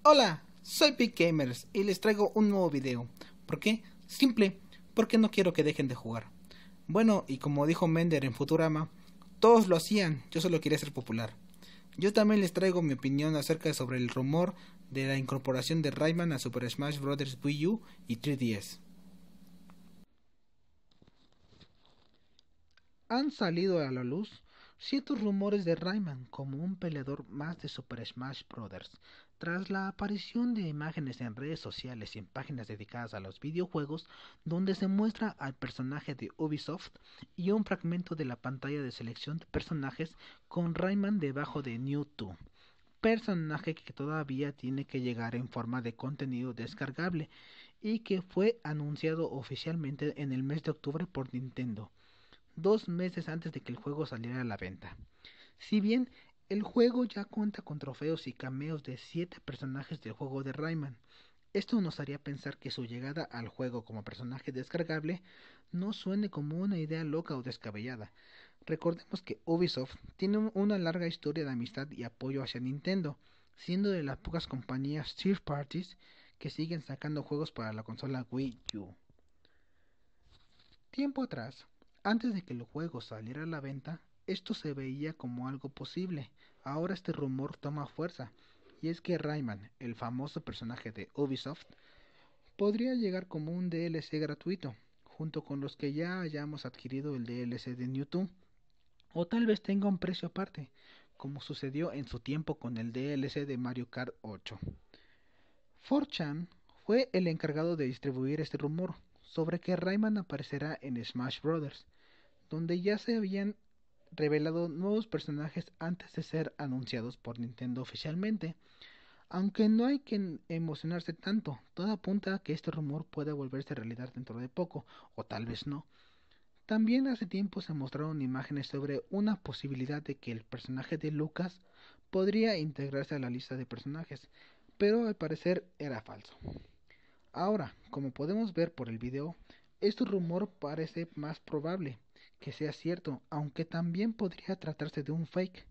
Hola, soy Big Gamers y les traigo un nuevo video. ¿Por qué? Simple, porque no quiero que dejen de jugar. Bueno, y como dijo Mender en Futurama, todos lo hacían, yo solo quería ser popular. Yo también les traigo mi opinión acerca sobre el rumor de la incorporación de Rayman a Super Smash Bros. Wii U y 3DS. Han salido a la luz ciertos rumores de Rayman como un peleador más de Super Smash Bros. Tras la aparición de imágenes en redes sociales y en páginas dedicadas a los videojuegos donde se muestra al personaje de Ubisoft y un fragmento de la pantalla de selección de personajes con Rayman debajo de New 2, personaje que todavía tiene que llegar en forma de contenido descargable y que fue anunciado oficialmente en el mes de octubre por Nintendo, 2 meses antes de que el juego saliera a la venta. Si bien el juego ya cuenta con trofeos y cameos de 7 personajes del juego de Rayman, esto nos haría pensar que su llegada al juego como personaje descargable no suene como una idea loca o descabellada. Recordemos que Ubisoft tiene una larga historia de amistad y apoyo hacia Nintendo, siendo de las pocas compañías third parties que siguen sacando juegos para la consola Wii U. Tiempo atrás, antes de que el juego saliera a la venta, esto se veía como algo posible. Ahora este rumor toma fuerza, y es que Rayman, el famoso personaje de Ubisoft, podría llegar como un DLC gratuito, junto con los que ya hayamos adquirido el DLC de New 2, o tal vez tenga un precio aparte, como sucedió en su tiempo con el DLC de Mario Kart 8. 4chan fue el encargado de distribuir este rumor sobre que Rayman aparecerá en Smash Bros., donde ya se habían revelado nuevos personajes antes de ser anunciados por Nintendo oficialmente. Aunque no hay que emocionarse tanto, todo apunta a que este rumor puede volverse realidad dentro de poco, o tal vez no. También hace tiempo se mostraron imágenes sobre una posibilidad de que el personaje de Lucas podría integrarse a la lista de personajes, pero al parecer era falso. Ahora, como podemos ver por el video, este rumor parece más probable que sea cierto, aunque también podría tratarse de un fake.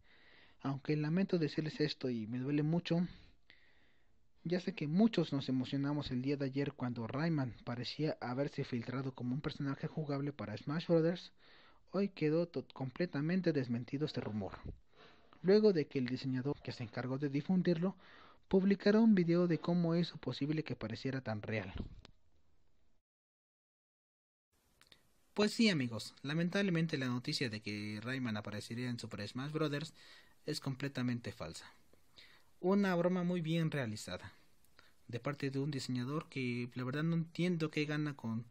Aunque lamento decirles esto y me duele mucho, ya sé que muchos nos emocionamos el día de ayer cuando Rayman parecía haberse filtrado como un personaje jugable para Smash Bros. Hoy quedó completamente desmentido este rumor, luego de que el diseñador que se encargó de difundirlo publicara un video de cómo hizo posible que pareciera tan real. Pues sí, amigos, lamentablemente la noticia de que Rayman aparecería en Super Smash Bros. Es completamente falsa. Una broma muy bien realizada, de parte de un diseñador que la verdad no entiendo qué gana con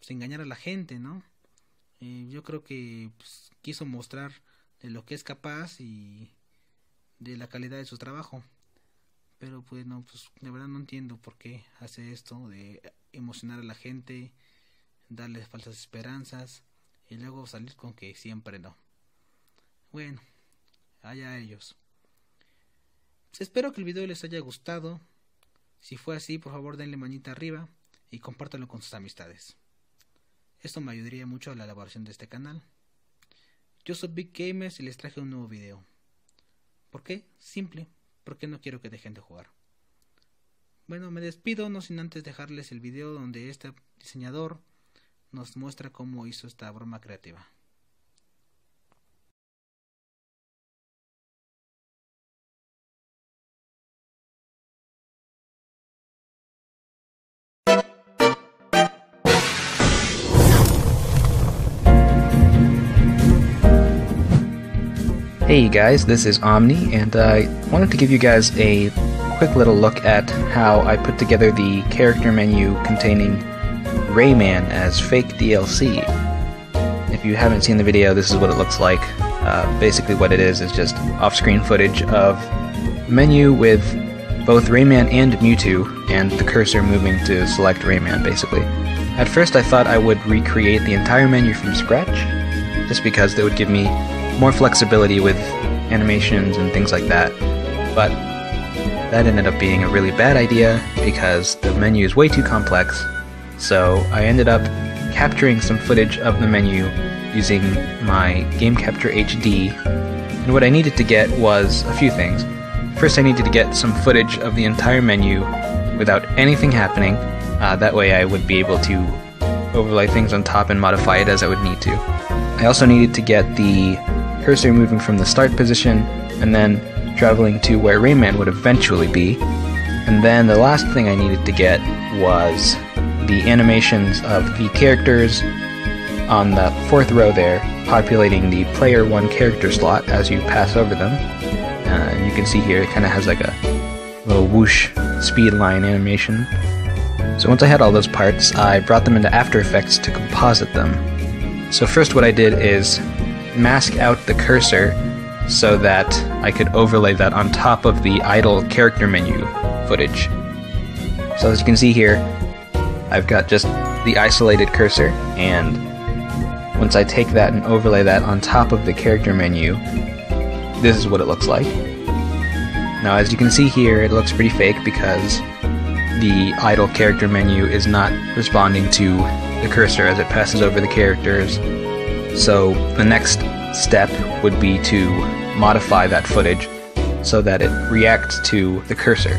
engañar a la gente, ¿no? Yo creo que quiso mostrar de lo que es capaz y de la calidad de su trabajo. Pero pues no, la verdad no entiendo por qué hace esto de emocionar a la gente, darles falsas esperanzas y luego salir con que siempre no. Bueno, allá ellos. Espero que el video les haya gustado. Si fue así, por favor denle manita arriba y compártanlo con sus amistades. Esto me ayudaría mucho a la elaboración de este canal. Yo soy Big Gamers y les traje un nuevo video. ¿Por qué? Simple, porque no quiero que dejen de jugar. Bueno, me despido, no sin antes dejarles el video donde este diseñador nos muestra cómo hizo esta broma creativa. Hey guys, this is Omni, and I wanted to give you guys a quick little look at how I put together the character menu containing Rayman as fake DLC. If you haven't seen the video, this is what it looks like. Basically what it is just off-screen footage of menu with both Rayman and Mewtwo, and the cursor moving to select Rayman, basically. At first I thought I would recreate the entire menu from scratch, just because that would give me more flexibility with animations and things like that, but that ended up being a really bad idea because the menu is way too complex. So I ended up capturing some footage of the menu using my Game Capture HD, and what I needed to get was a few things. first I needed to get some footage of the entire menu without anything happening. That way I would be able to overlay things on top and modify it as I would need to. I also needed to get the cursor moving from the start position and then traveling to where Rayman would eventually be. And then the last thing I needed to get was the animations of the characters on the 4th row there, populating the player 1 character slot as you pass over them. And you can see here it kind of has like a little whoosh speed line animation. So once I had all those parts, I brought them into After Effects to composite them. So first what I did is mask out the cursor so that I could overlay that on top of the idle character menu footage. So as you can see here, I've got just the isolated cursor, and once I take that and overlay that on top of the character menu, this is what it looks like. Now as you can see here, it looks pretty fake because the idle character menu is not responding to the cursor as it passes over the characters. So the next step would be to modify that footage so that it reacts to the cursor.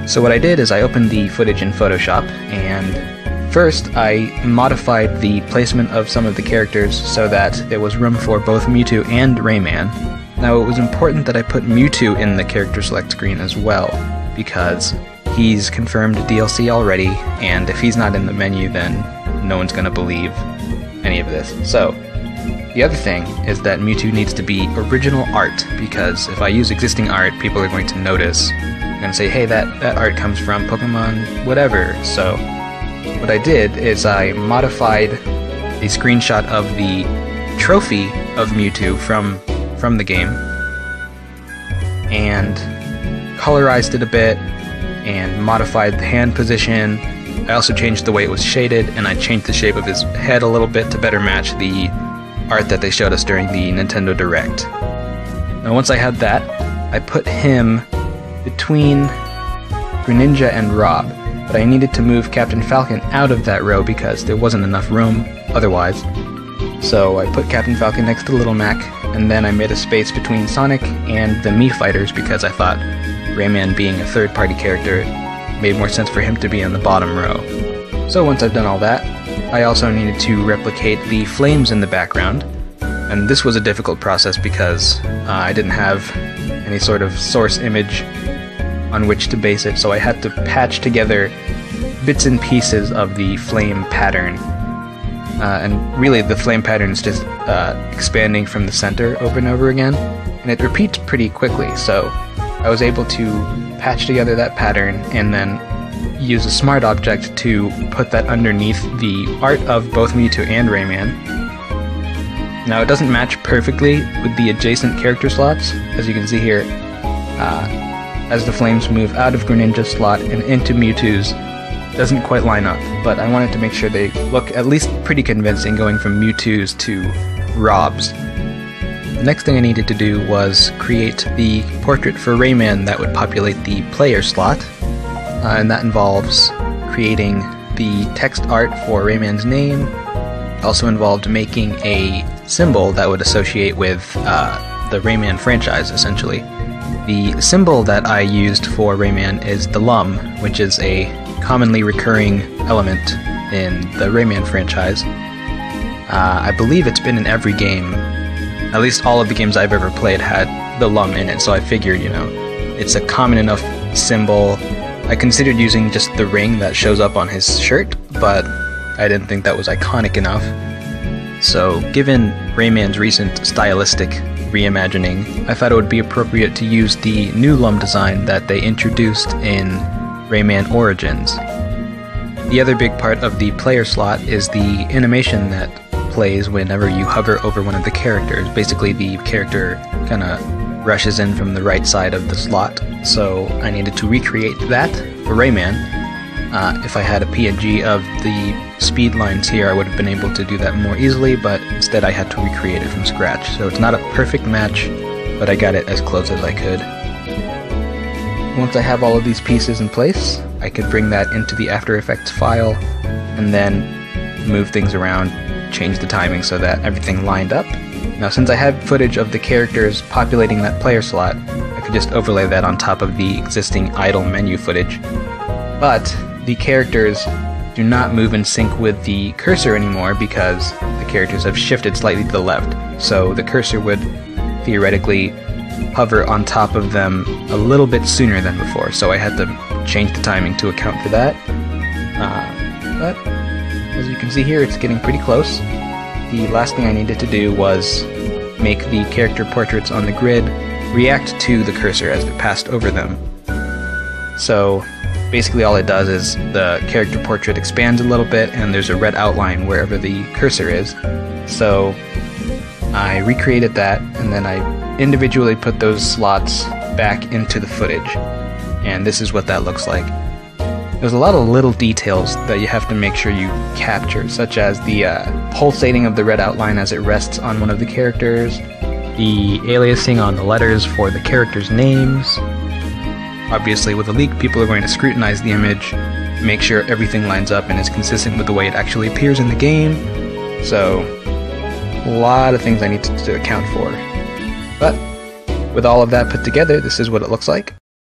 So what I did is I opened the footage in Photoshop, and first I modified the placement of some of the characters so that there was room for both Mewtwo and Rayman. Now it was important that I put Mewtwo in the character select screen as well, because he's confirmed DLC already, and if he's not in the menu then no one's gonna believe any of this. So the other thing is that Mewtwo needs to be original art, because if I use existing art, people are going to notice. They're going to say, hey, that art comes from Pokemon whatever. So what I did is I modified a screenshot of the trophy of Mewtwo from the game and colorized it a bit and modified the hand position. I also changed the way it was shaded, and I changed the shape of his head a little bit to better match the art that they showed us during the Nintendo Direct. Now once I had that, I put him between Greninja and Rob, but I needed to move Captain Falcon out of that row because there wasn't enough room otherwise. So I put Captain Falcon next to Little Mac, and then I made a space between Sonic and the Mii Fighters because I thought Rayman being a third-party character, it made more sense for him to be in the bottom row. So once I've done all that, I also needed to replicate the flames in the background, and this was a difficult process because I didn't have any sort of source image on which to base it, so I had to patch together bits and pieces of the flame pattern. And really the flame pattern is just expanding from the center over and over again, and it repeats pretty quickly, so I was able to patch together that pattern and then use a smart object to put that underneath the art of both Mewtwo and Rayman. Now it doesn't match perfectly with the adjacent character slots, as you can see here. As the flames move out of Greninja's slot and into Mewtwo's, doesn't quite line up, but I wanted to make sure they look at least pretty convincing going from Mewtwo's to Rob's. The next thing I needed to do was create the portrait for Rayman that would populate the player slot, and that involves creating the text art for Rayman's name. It also involved making a symbol that would associate with the Rayman franchise, essentially. The symbol that I used for Rayman is the lum, which is a commonly recurring element in the Rayman franchise. I believe it's been in every game. At least all of the games I've ever played had the lum in it, so I figured, it's a common enough symbol. I considered using just the ring that shows up on his shirt, but I didn't think that was iconic enough. So, given Rayman's recent stylistic reimagining, I thought it would be appropriate to use the new lum design that they introduced in Rayman Origins. The other big part of the player slot is the animation that plays whenever you hover over one of the characters. Basically, the character kind of rushes in from the right side of the slot, so I needed to recreate that for Rayman. If I had a PNG of the speed lines here, I would have been able to do that more easily, but instead I had to recreate it from scratch. So it's not a perfect match, but I got it as close as I could. Once I have all of these pieces in place, I could bring that into the After Effects file, and then move things around, change the timing so that everything lined up. Now since I had footage of the characters populating that player slot, I could just overlay that on top of the existing idle menu footage. But the characters do not move in sync with the cursor anymore because the characters have shifted slightly to the left. So the cursor would theoretically hover on top of them a little bit sooner than before. So I had to change the timing to account for that. But as you can see here, it's getting pretty close. The last thing I needed to do was make the character portraits on the grid react to the cursor as it passed over them. So basically all it does is the character portrait expands a little bit and there's a red outline wherever the cursor is. So I recreated that and then I individually put those slots back into the footage. And this is what that looks like. There's a lot of little details that you have to make sure you capture, such as the pulsating of the red outline as it rests on one of the characters, the aliasing on the letters for the characters' names. Obviously, with a leak, people are going to scrutinize the image, make sure everything lines up and is consistent with the way it actually appears in the game. So, a lot of things I need to account for. But, with all of that put together, this is what it looks like.